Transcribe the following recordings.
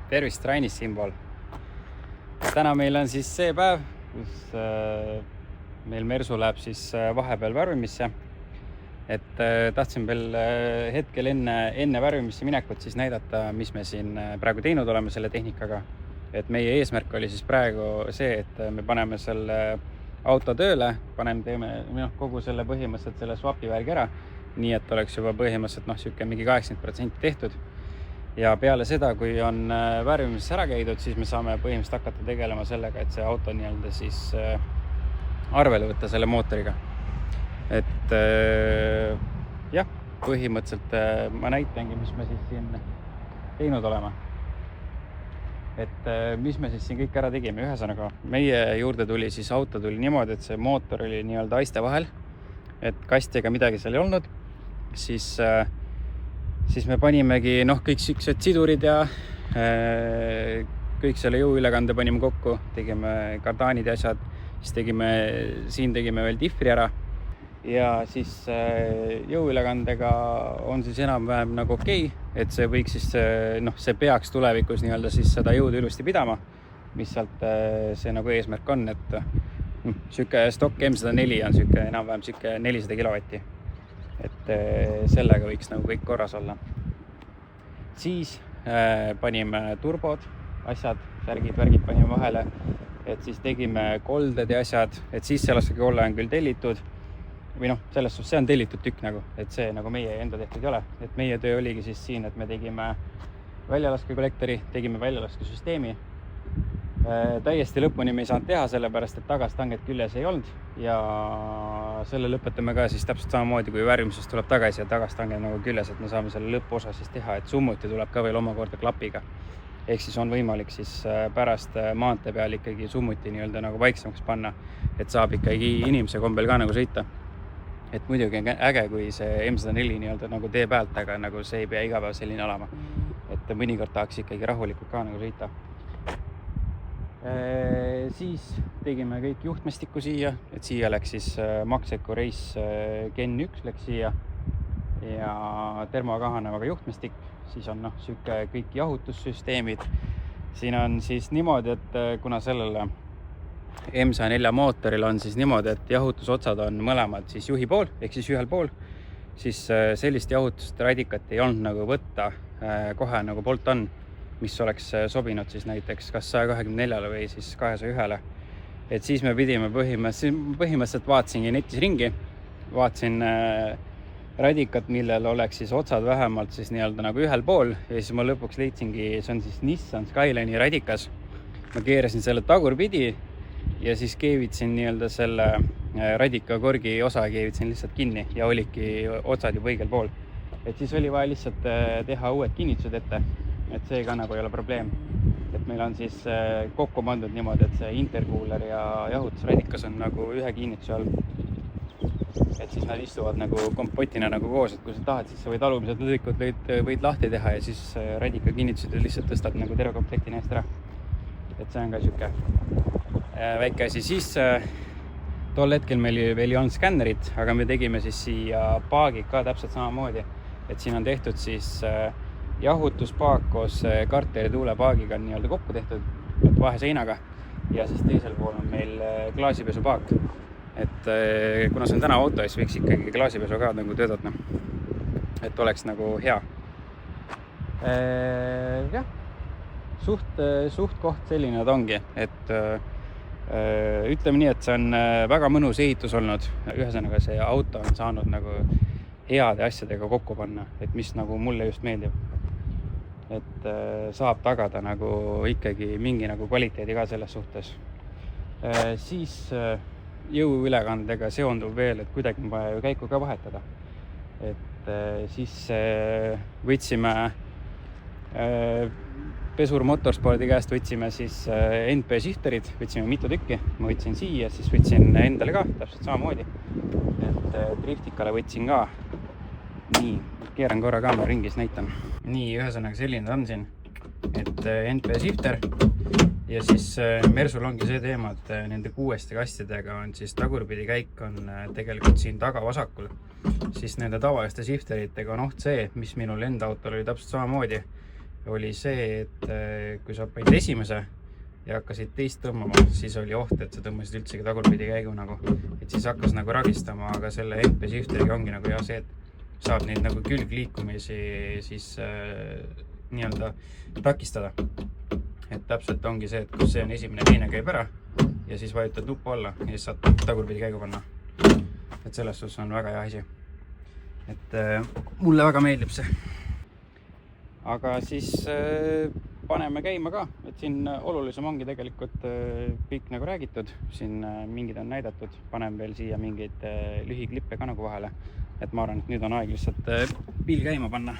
Tervist, Rainis siinpool. Täna meil on siis see päev, kus meil Mersu läheb siis vahepeal värvimisse. Tahtsin veel hetkel enne värvimisse minekut siis näidata, mis me siin praegu teinud oleme selle tehnikaga. Meie eesmärk oli siis praegu see, et me paneme selle auto tööle, teeme kogu selle põhimõtteliselt selle swapi värgi ära, nii et oleks juba põhimõtteliselt mingi 80% tehtud. Ja peale seda, kui on värvimises ära käidud, siis me saame põhimõtteliselt hakata tegelema sellega, et see auto nii-öelda siis arvele võtta selle mootoriga. Jah, põhimõtteliselt ma näitangi, mis me siis siin teinud oleme. Mis me siis siin kõik ära tegime. Ühesõnaga, meie juurde siis auto tuli niimoodi, et see mootor oli nii-öelda aiste vahel, et kastiga midagi seal ei olnud. Siis me panimegi kõik siuksed sidurid ja kõik selle jõuülekande panime kokku, tegime kardaanid ja asjad, siis tegime veel diffri ära ja siis jõuülekandega on siis enam-vähem nagu okei, et see võiks siis, see peaks tulevikus nii-öelda siis seda jõudu ilusti pidama, mis sealt see nagu eesmärk on, et süke stock M104 on enam-vähem 400 kilovatti. Sellega võiks nagu kõik korras olla. Siis panime turbod, asjad, värgid panime vahele, et siis tegime kolded ja asjad, et siis sellestki kolle on küll tellitud või selles suhtes see on tellitud tükk nagu, et see nagu meie enda tehtud ei ole, et meie töö oligi siis siin, et me tegime väljalaskekollektori, tegime väljalaskusüsteemi. Täiesti lõpuni me ei saanud teha, sellepärast, et tagastanget küljes ei olnud ja selle lõpetame ka siis täpselt samamoodi, kui värvimisest tuleb tagasi ja tagastange nagu küljes, et me saame selle lõpuosa siis teha, et summuti tuleb ka veel omakorda klapiga. Ehk siis on võimalik siis pärast maantee peal ikkagi summuti nii-öelda nagu vaiksemaks panna, et saab ikkagi inimese kombel ka nagu sõita. Et muidugi on äge, kui see M104 nii-öelda nagu tee pealt, aga nagu see ei pea iga päev selline olema. Et mõnikord tahaks ikkagi rahulikult ka nagu sõita. Siis tegime kõik juhtmestikku siia, et siia läks siis Maxeco Race Gen 1 läks siia ja termokahanevaga juhtmestik, siis on kõik jahutussüsteemid. Siin on siis niimoodi, et kuna sellele M104 mootoril on siis niimoodi, et jahutusotsad on mõlemad siis juhi pool, ehk siis ühel pool, siis sellist jahutust radikat ei olnud nagu võtta kohe nagu Bolt on, mis oleks sobinud siis näiteks kas 124 või siis 201. Et siis me pidime põhimõtteliselt vaatasingi netis ringi, vaatasin radikat, millel oleks siis otsad vähemalt siis nii-öelda nagu ühel pool ja siis ma lõpuks leidsingi, see on siis Nissan Skyline'i radikas. Ma keerasin selle tagurpidi ja siis keevitsin nii-öelda selle radika korgi osa keevitsin lihtsalt kinni ja oligi otsad juba õigel pool. Et siis oli vaja lihtsalt teha uued kinnitused ette, et see ka nagu ei ole probleem. Et meil on siis kokku pandud niimoodi, et see intercooler ja jahutusradikas on nagu ühe kinnituse all. Et siis nad istuvad nagu kompotina nagu koos, et kui sa tahad, siis sa võid alumised lõdikud võid lahti teha ja siis radika kinnitused lihtsalt tõstad nagu terve komplekti neest ära. Et see on ka siuke väike asi. Siis tol hetkel meil veel ei olnud skännerit, aga me tegime siis siia paagid ka täpselt samamoodi. Et siin on tehtud siis jahutuspaak koos karteri tuulepaagiga on nii-öelda kokku tehtud vaheseinaga ja siis teisel pool on meil klaasipesupaak. Et kuna see on täna auto, siis võiks ikkagi klaasipesu ka nagu töötada, et oleks nagu hea. Jah, suht koht selline ta ongi, et ütleme nii, et see on väga mõnus ehitus olnud. Ühesõnaga see auto on saanud nagu heade asjadega kokku panna, et mis nagu mulle just meeldib. Et saab tagada nagu ikkagi mingi nagu kvaliteedi ka selles suhtes. Siis jõuülekandega seondub veel, et kuidagi on vaja ju käiku ka vahetada. Et siis võtsime Pesur Motorspordi käest võtsime siis NP shifterid, võtsime mitu tükki, ma võtsin siia, siis võtsin endale ka täpselt samamoodi, et driftikale võtsin ka. Nii, keeran korra kaamera ringis, näitan. Nii, ühesõnaga selline on siin, et NP shifter ja siis Mersul ongi see teema, et nende 6 kastidega on siis tagurpidi käik on tegelikult siin taga vasakul. Siis nende tavaliste shifteritega on oht see, mis minul enda autol oli täpselt samamoodi. oli see, et kui sa panid esimese ja hakkasid teist tõmbama, siis oli oht, et sa tõmbasid üldsegi tagurpidi käigu nagu. Et siis hakkas nagu ragistama, aga selle MPS ühtegi ongi nagu hea see, et saab neid nagu külgliikumisi siis nii-öelda takistada. Et täpselt ongi see, et kus see on esimene, teine käib ära ja siis vajutad nuppu alla ja siis saad tagurpidi käigu panna. Et selles suhtes on väga hea asi. Et mulle väga meeldib see. Aga siis paneme käima ka, et siin olulisem ongi tegelikult kõik nagu räägitud, siin mingid on näidatud, panen veel siia mingeid lühiklippe ka nagu vahele, et ma arvan, et nüüd on aeg lihtsalt pill käima panna.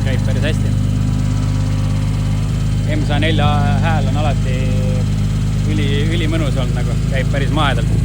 Käib päris hästi. M104 hääl on alati ülimõnus olnud, nagu käib päris mahedalt.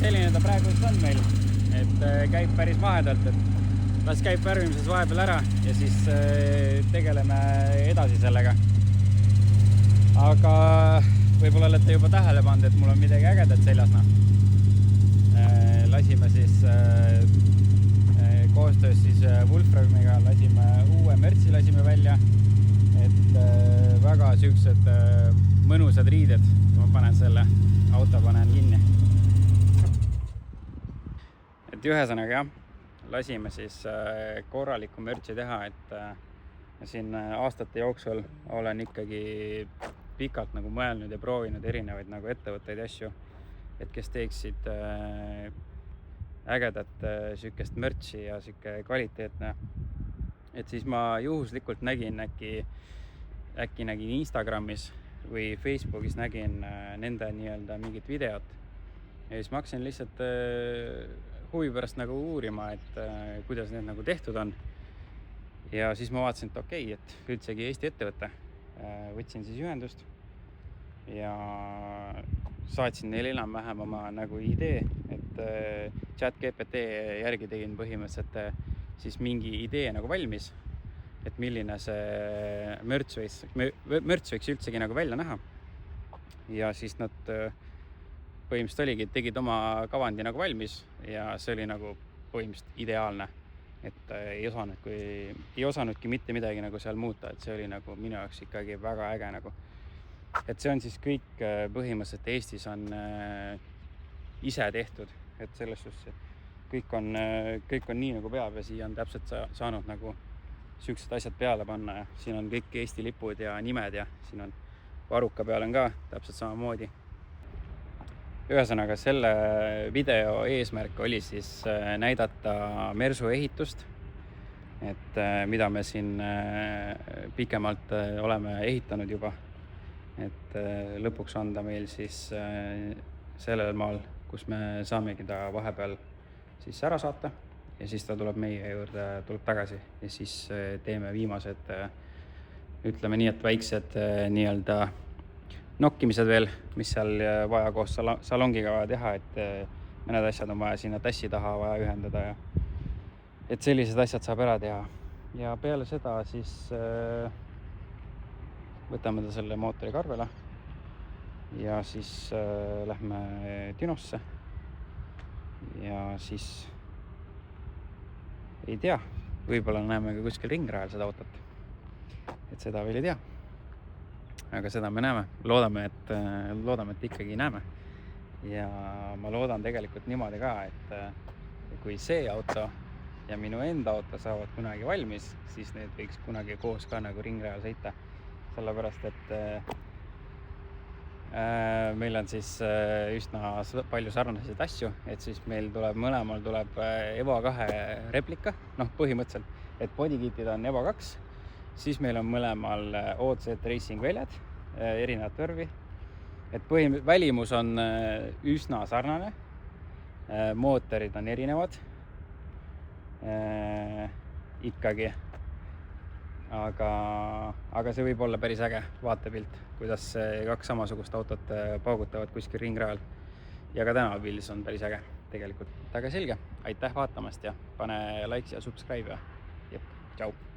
Selline ta praegu on meil, et käib päris mahedalt, et las käib värvimises vahepeal ära ja siis tegeleme edasi sellega. Aga võib-olla olete juba tähele pannud, et mul on midagi ägedat seljas. Lasime siis koostöös siis Wolframiga lasime uue mürtsi lasime välja, et väga siuksed mõnusad riided. Ma panen selle auto kinni. Et ühesõnaga jah, lasime siis korraliku mürtsi teha, et siin aastate jooksul olen ikkagi pikalt nagu mõelnud ja proovinud erinevaid nagu ettevõtteid ja asju, et kes teeksid ägedat sükest mürtsi ja süke kvaliteetne. Et siis ma juhuslikult nägin äkki nägin Instagramis või Facebookis nägin nende nii-öelda mingit videot ja siis ma hakkasin lihtsalt huvi pärast nagu uurima, et kuidas need nagu tehtud on. Ja siis ma vaatasin, et okei, et üldsegi Eesti ettevõtte. Võtsin siis ühendust ja saatsin neile enam-vähem oma nagu idee, et ChatGPT järgi tegin põhimõtteliselt siis mingi idee nagu valmis, et milline see mürts võiks üldsegi nagu välja näha. Ja siis nad põhimõtteliselt oligi, et tegid oma kavandi nagu valmis ja see oli nagu põhimõtteliselt ideaalne, et ei osanudki mitte midagi nagu seal muuta, et see oli nagu minu jaoks ikkagi väga äge nagu. Et see on siis kõik põhimõtteliselt Eestis on ise tehtud, et selles suhtes kõik on nii nagu peab ja siia on täpselt saanud nagu siuksed asjad peale panna ja siin on kõik Eesti lipud ja nimed ja siin on varuka peal on ka täpselt samamoodi. Ühesõnaga selle video eesmärk oli siis näidata Mersu ehitust, et mida me siin pikemalt oleme ehitanud juba, et lõpuks anda meil siis sellel maal, kus me saamegi ta vahepeal siis ära saata ja siis ta tuleb meie juurde, tuleb tagasi ja siis teeme viimased, ütleme nii, et väiksed nii-öelda nokkimised veel, mis seal vaja koos salongiga vaja teha, et mõned asjad on vaja sinna tassi taha vaja ühendada ja et sellised asjad saab ära teha. Ja peale seda siis võtame ta selle mootori karvele ja siis lähme Dinosse ja siis ei tea, võib-olla näeme ka kuskil ringrajal seda autot, et seda veel ei tea. Aga seda me näeme, loodame, et ikkagi näeme. Ja ma loodan tegelikult niimoodi ka, et kui see auto ja minu enda auto saavad kunagi valmis, siis need võiks kunagi koos ka nagu ringrajal sõita. Sellepärast, et meil on siis üsna palju sarnaseid asju, et siis meil mõlemal tuleb Evo 2 replika, põhimõtteliselt, et bodykitid on Evo 2, siis meil on mõlemal OZ Racing väljad, erinevat värvi et välimus on üsna sarnane, mootorid on erinevad ikkagi, aga see võib olla päris äge vaatepilt, kuidas kaks samasugust autot paugutavad kuskil ringrajal ja ka tänavapildis on päris äge tegelikult. Aga selge, aitäh vaatamast ja pane like ja subscribe ja jep, tšau!